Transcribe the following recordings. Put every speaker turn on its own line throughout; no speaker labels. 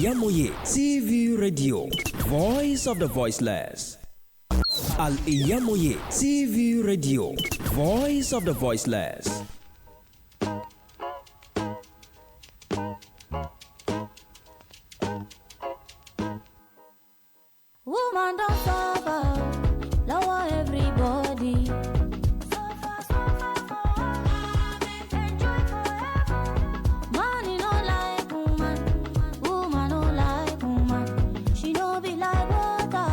Al-IyamoyeTv Radio, Voice of the Voiceless. Al-IyamoyeTv Radio, Voice of the Voiceless.
Woman don't suffer, lower everybody. Suffer, suffer for enjoy forever. Money no like woman, woman no like woman. She no be like water.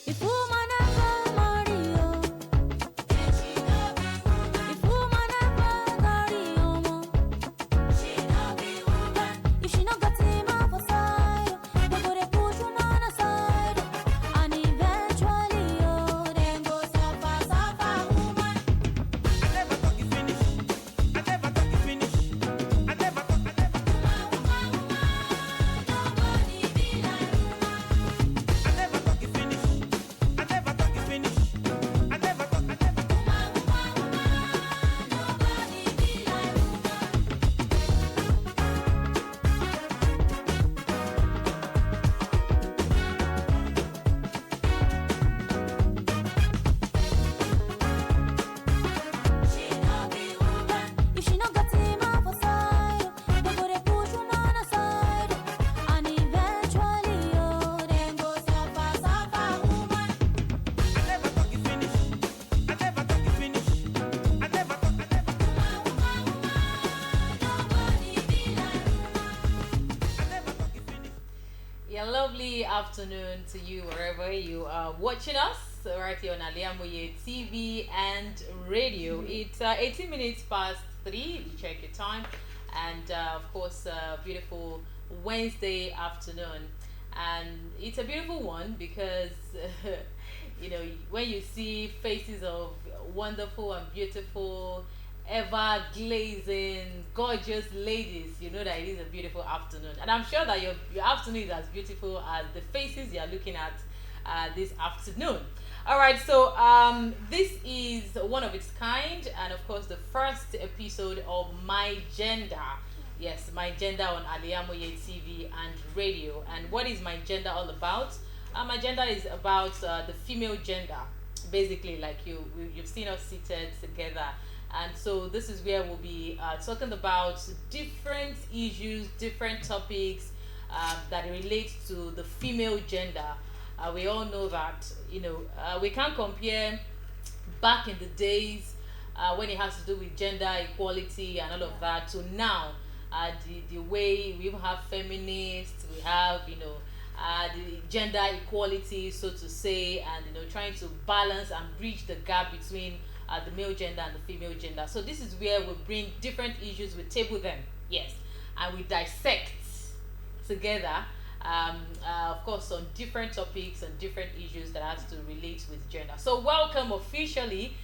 If woman ever marry you, then she no be woman. If woman ever carry you, she no be woman. If she no got him up for side, they go dey push you on the side, and eventually you then go suffer, suffer woman.
I never talk you finish. I never talk you finish. I never talk.
Nobody be like woman.
I never talk you finish. I never talk you finish. I never talk.
Nobody be like woman. She no be woman. If she no got him up for side, they go dey push you on the side, and eventually you then go suffer, suffer woman.
I never talk you finish. I never talk you finish. I never talk.
Nobody be like
I never talk you finish.
Yeah, lovely afternoon to you wherever you are watching us right here on Al-IyamoyeTv and radio. It's 18 minutes past 3. Check your time, and of course, beautiful Wednesday afternoon, and it's a beautiful one because you know, when you see faces of wonderful and beautiful, ever glazing, gorgeous ladies, you know that it is a beautiful afternoon. And I'm sure that your afternoon is as beautiful as the faces you are looking at this afternoon. All right, so this is one of its kind, and of course, the first episode of My Gender. Yes, My Gender on Al-IyamoyeTv and radio. And what is My Gender all about? My Gender is about the female gender, basically. Like you've seen us seated together, and so this is where we'll be talking about different issues, different topics that relate to the female gender. We all know that, you know, we can't compare back in the days when it has to do with gender equality and all of that to now. The way we even have feminists, we have, you know, the gender equality, so to say, and, you know, trying to balance and bridge the gap between the male gender and the female gender. So this is where we bring different issues, we table them, yes, and we dissect together, of course, on different topics and different issues that has to relate with gender. So welcome officially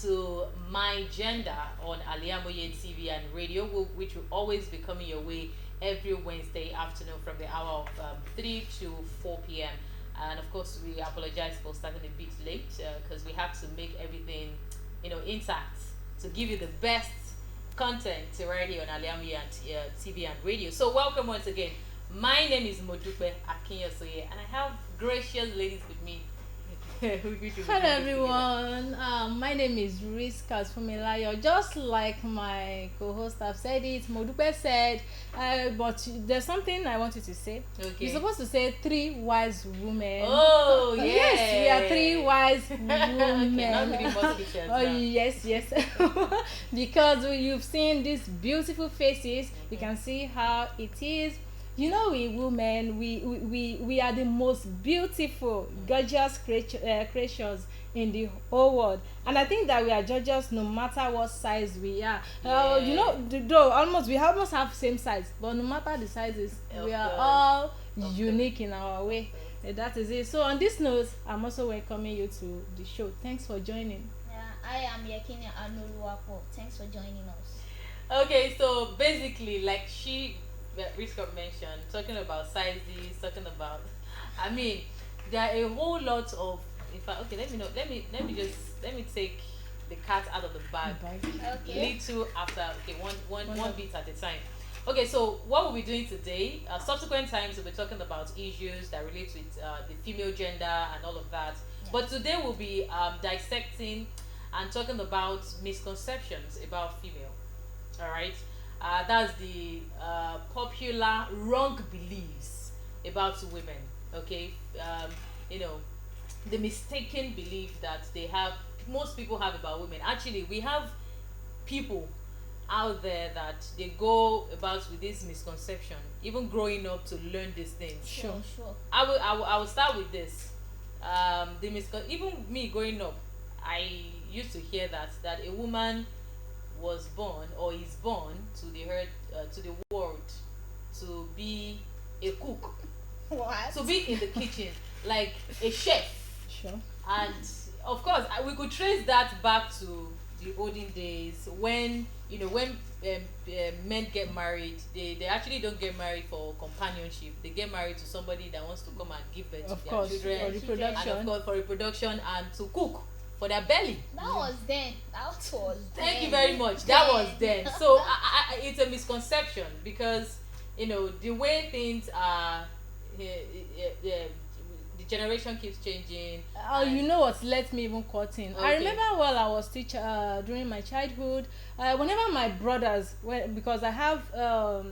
to My Gender on Al-IyamoyeTv and radio, which will always be coming your way every Wednesday afternoon from the hour of 3 to 4 p.m. And of course, we apologize for starting a bit late because we have to make everything, you know, intact to give you the best content right here on Al-IyamoyeTv and radio. So welcome once again. My name is MODUPE Akinyosoye, and I have gracious ladies with me.
Hello everyone, my name is RISQAT Fumilayo. Just like my co-host have said it, Modupe said, but there's something I want you to say.
Okay.
You're supposed to say 3 wise women.
Oh, yeah.
Yes, we are 3 wise women.
Okay, now give me more pictures
Oh
now.
yes. Because you've seen these beautiful faces, you can see how it is. You know, we women, we are the most beautiful, gorgeous creatures in the whole world, and I think that we are gorgeous no matter what size we are.
Yeah.
You know, though we almost have same size, but no matter the sizes, we are all unique in our way. That is it. So on this note, I'm also welcoming you to the show. Thanks for joining.
I am Yakini ANUOLUWAPO. Thanks for joining us.
Okay, so basically, like RISQAT mentioned, talking about sizes, talking about, I mean, there are a whole lot of, in fact, okay, let me take the cat out of the bag
Okay.
little after, okay, one bit at a time. Okay, so what we'll be doing today, subsequent times we'll be talking about issues that relate with the female gender and all of that. But today we'll be dissecting and talking about misconceptions about female. All right, that's the popular wrong beliefs about women. Okay, you know, the mistaken belief that most people have about women. Actually, we have people out there that they go about with this misconception, even growing up to learn these things.
Sure.
I will start with this. Even me growing up, I used to hear that a woman was born or is born to the world to be a cook,
What?
to be in the kitchen, like a chef.
Sure.
And of course, we could trace that back to the olden days when men get married. They actually don't get married for companionship. They get married to somebody that wants to come and give birth
Of
to
course,
their children,
for reproduction.
and of course for reproduction and to cook for their belly.
That was then. That was
Thank you
then.
very much. That was then. So it's a misconception because the way things are. The generation keeps changing.
You know what? Let me even cut in. I
Okay.
remember while I was teacher during my childhood, whenever my brothers, because I have a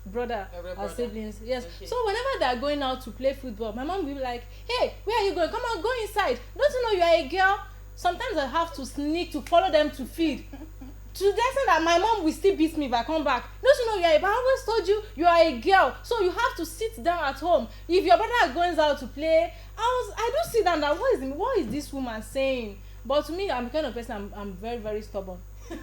brother
Elder
or
brother.
siblings, yes.
Okay.
So whenever they are going out to play football, my mom will be like, "Hey, where are you going? Come on, go inside. Don't you know you are a girl?" Sometimes I have to sneak to follow them to feed. To the extent that my mom will still beat me if I come back. Don't you know you are a, but I always told you you are a girl, so you have to sit down at home. If your brother is going out to play, I do sit down. That what is this woman saying? But to me, I'm the kind of person, I'm very, very stubborn.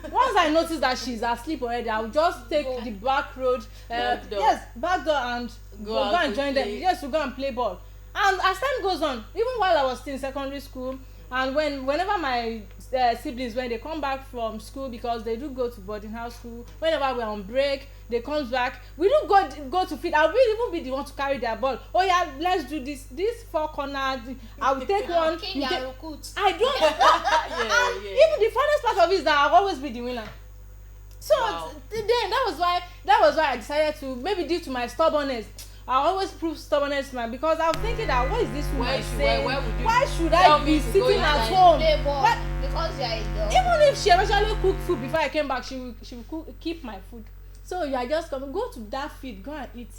Once I notice that she's asleep already, I'll just take the back road,
Back door.
yes, back door, and
Go
go
out
and
to
join them.
play.
Yes, to go and play ball. And as time goes on, even while I was still in secondary school, and whenever my siblings, when they come back from school, because they do go to boarding house school, whenever we're on break, they comes back, we do go to feed. I will even be the one to carry their ball. Oh yeah, let's do this 4 corners. I will take one.
King
you take-
Yarukut.
I don't.
Yeah, yeah.
Even the funniest part of it is that I'll always be the winner. So
Wow.
then that was why I decided to, maybe due to my stubbornness, I always prove stubbornness to my, because I was thinking that what is this woman saying?
why
Should
tell
I
me
be
to go
sitting at
inside?
home?
Play ball.
But
Because you are a girl.
even if she eventually cook food before I came back, she will keep my food. So you are just coming, go to that feed, go and eat,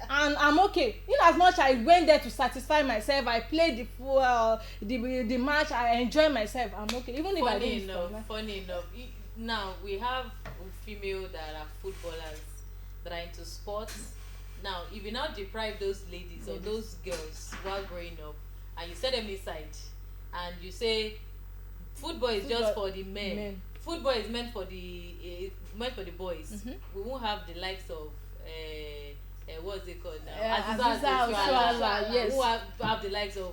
and I'm okay. In as much I went there to satisfy myself, I played the match, I enjoy myself, I'm okay. Even if I don't.
Funny enough, now we have female that are footballers that are into sports. Now, if you now deprive those ladies or those girls while growing up, and you set them aside, and you say football is just for the men. Football is meant for the boys. We won't have the likes of what's it called now?
Aziza Oshoala, yes.
Who have the likes of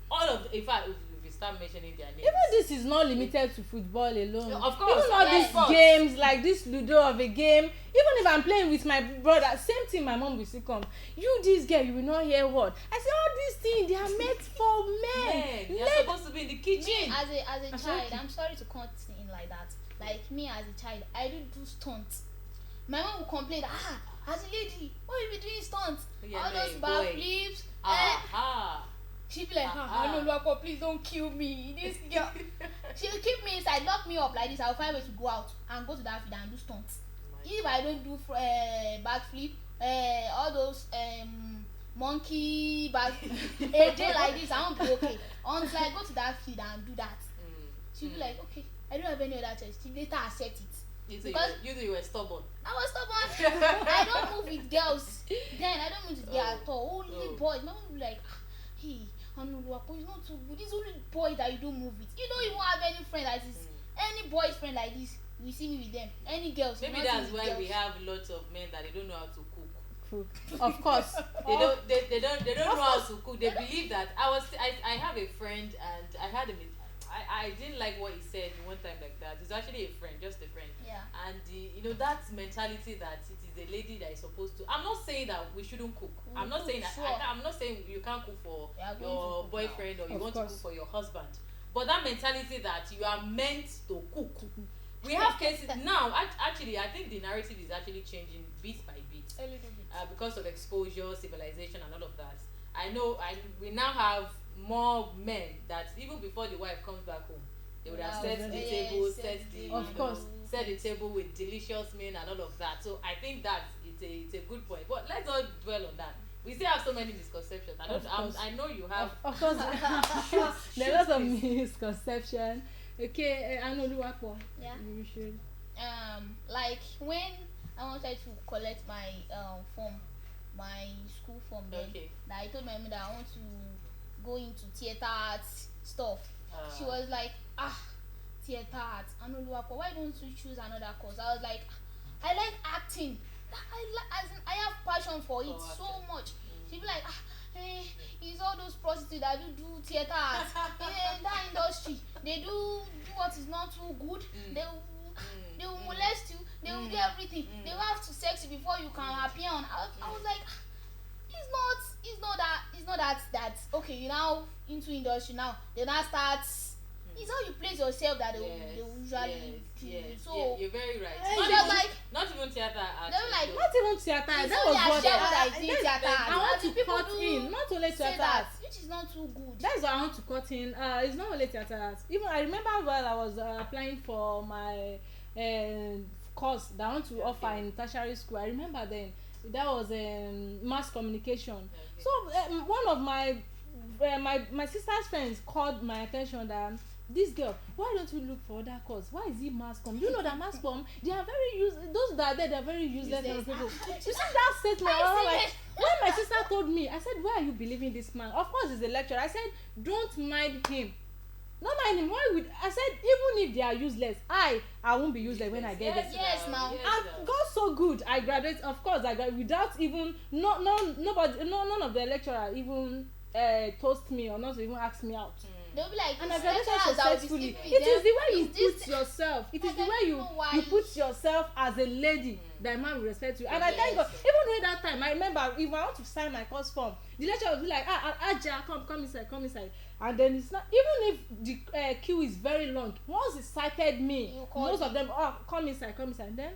all of in fact if we start mentioning their names.
Even this is not limited to football alone.
Of course,
even all
yes,
these
of course.
games like this Ludo of a game, even if I'm playing with my brother, same thing, my mom will still come. You this girl, you will not hear what I say. All these things, they are meant for men.
You're supposed to be in the kitchen.
Me as a
I'm
child,
sorry.
I'm sorry to cut in like that. Like me as a child, I do stunts. My mom will complain that as a lady, why you be doing stunts?
You're
All
not
those
a
back
boy.
flips.
Aha.
She be like, Anuoluwapo, please don't kill me. This girl. She will keep me inside, lock me up like this. I'll find a way to go out and go to that field and do stunts. If I don't do backflip, all those monkey back, a day like this, I won't be okay. Until I go to that field and do that. She'll be like, okay, I don't have any other choice. She later accept it.
You were stubborn.
I was stubborn. I don't move with girls. Then I don't move with girls at all. Only boys. My mom will be like, hey, Anuoluwapo, it's not too good. It's only boys that you don't move with. You don't even have any friend that is any boy's friend like this. You see me with them. Any girls.
Maybe that's why we have lots of men that they don't know how to cook.
Of course.
They don't know how to cook. They believe that I have a friend and I didn't like what he said one time like that. It's actually a friend, just a friend.
Yeah.
And that mentality that it is a lady that is supposed to. I'm not saying that we shouldn't cook. I'm not saying that.
Sure.
I'm not saying you can't cook for
We are going to
your
cook
boyfriend or you
Of
want
course.
to cook for your husband. But that mentality that you are meant to cook. we have cases now. Actually, I think the narrative is actually changing bit by bit
A little bit.
because of exposure, civilization, and all of that. I know, we now have more men that even before the wife comes back home, they would have set the table,
Of course.
set the table with delicious men and all of that. So I think that it's a good point. But let's not dwell on that. We still have so many misconceptions. I know you have.
Of course, there are lots of misconception. Okay, ANUOLUWAPO.
Yeah.
You should.
Like when I wanted to collect my form, my school form, then
Okay.
that I told my mother I want to go into theater arts stuff. She was like, theater arts, ANUOLUWAPO, why don't you choose another course? I was like, I like acting. I have passion for it so much. She'd be like, it's all those prostitutes that do theater arts. In that industry, they do what is not too good. They will molest you. They will do everything. They will have to sex you before you can appear on. I was like, it's not that okay. You now into industry now. They now start. It's how you place yourself that they will usually do. So
you're very right.
she was like,
Not even theater art.
they were like,
Not even theater.
it's
That
only
was what
Ashewo that is doing theater arts.
I want
And
to
the people
cut
do
in. Not only
say
theater
that,
arts.
which is not too good.
That's what I want to cut in. It's not only theater arts. Even I remember while I was applying for my course that I want to offer in tertiary school. I remember then that was mass communication. So one of my sister's friends called my attention that this girl, why don't you look for other course? Why is it mass com? You know that mass com, they are very those that are there, they are very useless people. You see that statement? I was like, when my sister told me, I said, why are you believing this man? Of course he's a lecturer. I said, don't mind him. Not mind him. Why would I said, even if they are useless, I won't be useless when I get there.
Yes, now.
And God so good. I graduate. Of course, I graduate without even none of the lecturer even toast me or not even ask me out.
They'll be like,
And I
this
graduated
lecturer that will be
successfully.
sleeping
It is
with
the
them.
way you
Is this-
put yourself. It is
I
the way
don't
you
know why.
you put yourself as a lady that man will respect you. And I thank God. Even during that time, I remember if I want to sign my course form, the lecturer would be like, Aja, come inside. And then it's not even if the queue is very long. Once he cited me,
You call
most
him.
of them, come inside. Then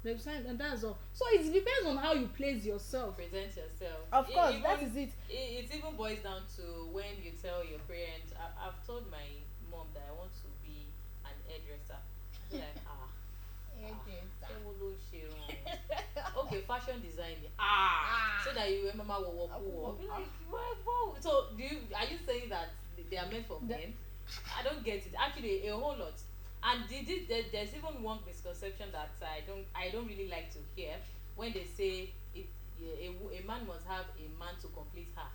they'll sign, and that's all. So it depends on how you place yourself.
Present yourself.
Of course,
Even-
that is it.
It even boils down to when you tell your parents. I've told my mom that I want to be an hairdresser. She's like, ewo ló ń ṣe irun. Okay, fashion designing. So that you remember what. Be like, what? So are you saying that they are meant for men? I don't get it. Actually, a whole lot. And there's even one misconception that I don't really like to hear when they say a man must have a man to complete her.